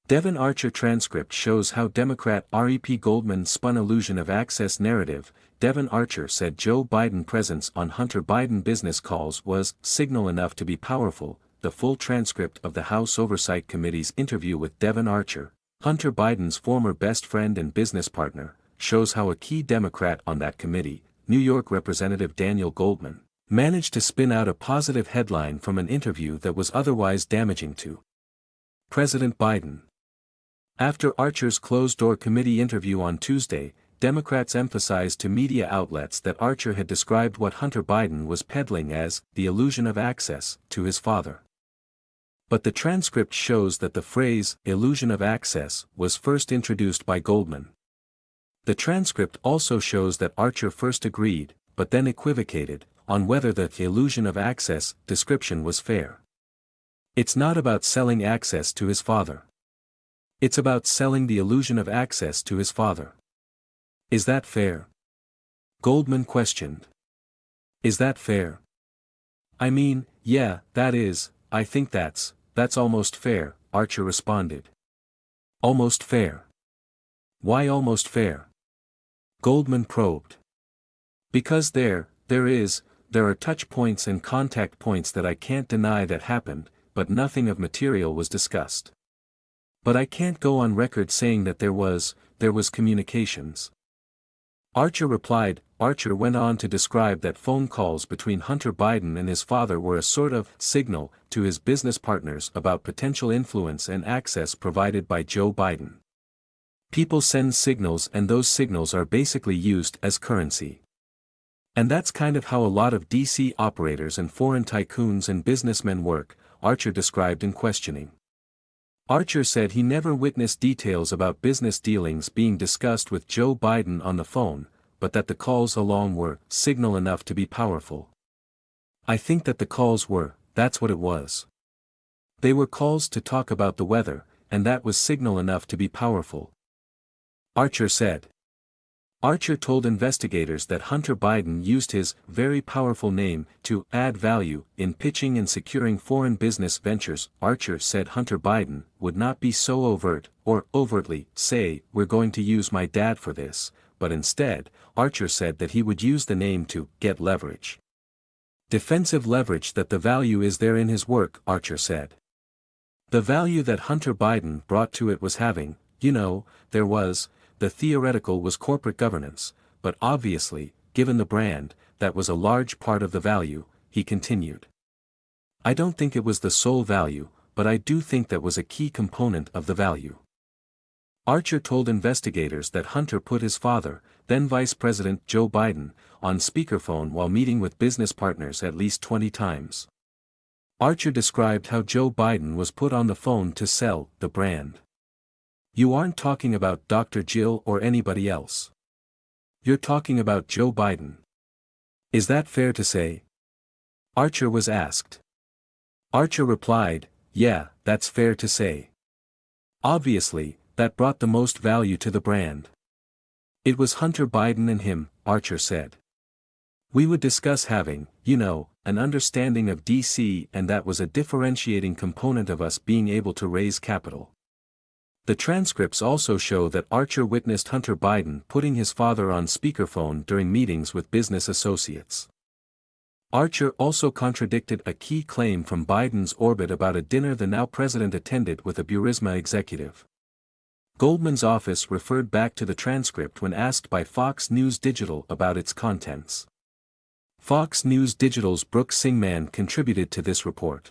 Devon Archer transcript shows how Democrat Rep. Goldman spun illusion of access narrative. Devon Archer said Joe Biden presence on Hunter Biden business calls was signal enough to be powerful. The full transcript of the House Oversight Committee's interview with Devon Archer, Hunter Biden's former best friend and business partner, shows how a key Democrat on that committee, New York Representative Daniel Goldman, managed to spin out a positive headline from an interview that was otherwise damaging to President Biden. After Archer's closed-door committee interview on Tuesday, Democrats emphasized to media outlets that Archer had described what Hunter Biden was peddling as the illusion of access to his father. But the transcript shows that the phrase illusion of access was first introduced by Goldman. The transcript also shows that Archer first agreed, but then equivocated, on whether the illusion of access description was fair. It's not about selling access to his father. It's about selling the illusion of access to his father. Is that fair? Goldman questioned. Is that fair? I mean, yeah, that is, I think that's almost fair, Archer responded. Almost fair. Why almost fair? Goldman probed. Because there are touch points and contact points that I can't deny that happened, but nothing of material was discussed. But I can't go on record saying that there was communications. Archer replied. Archer went on to describe that phone calls between Hunter Biden and his father were a sort of signal to his business partners about potential influence and access provided by Joe Biden. People send signals and those signals are basically used as currency. And that's kind of how a lot of DC operators and foreign tycoons and businessmen work, Archer described in questioning. Archer said he never witnessed details about business dealings being discussed with Joe Biden on the phone, but that the calls alone were signal enough to be powerful. I think that the calls were, that's what it was. They were calls to talk about the weather, and that was signal enough to be powerful. Archer said. Archer told investigators that Hunter Biden used his very powerful name to add value in pitching and securing foreign business ventures. Archer said Hunter Biden would not be so overt or overtly say, "We're going to use my dad for this," but instead, Archer said that he would use the name to get leverage. Defensive leverage, that the value is there in his work, Archer said. The value that Hunter Biden brought to it was having, there was. The theoretical was corporate governance, but obviously, given the brand, that was a large part of the value, he continued. I don't think it was the sole value, but I do think that was a key component of the value. Archer told investigators that Hunter put his father, then Vice President Joe Biden, on speakerphone while meeting with business partners at least 20 times. Archer described how Joe Biden was put on the phone to sell the brand. You aren't talking about Dr. Jill or anybody else. You're talking about Joe Biden. Is that fair to say? Archer was asked. Archer replied, yeah, that's fair to say. Obviously, that brought the most value to the brand. It was Hunter Biden and him, Archer said. We would discuss having, an understanding of DC, and that was a differentiating component of us being able to raise capital. The transcripts also show that Archer witnessed Hunter Biden putting his father on speakerphone during meetings with business associates. Archer also contradicted a key claim from Biden's orbit about a dinner the now president attended with a Burisma executive. Goldman's office referred back to the transcript when asked by Fox News Digital about its contents. Fox News Digital's Brooke Singman contributed to this report.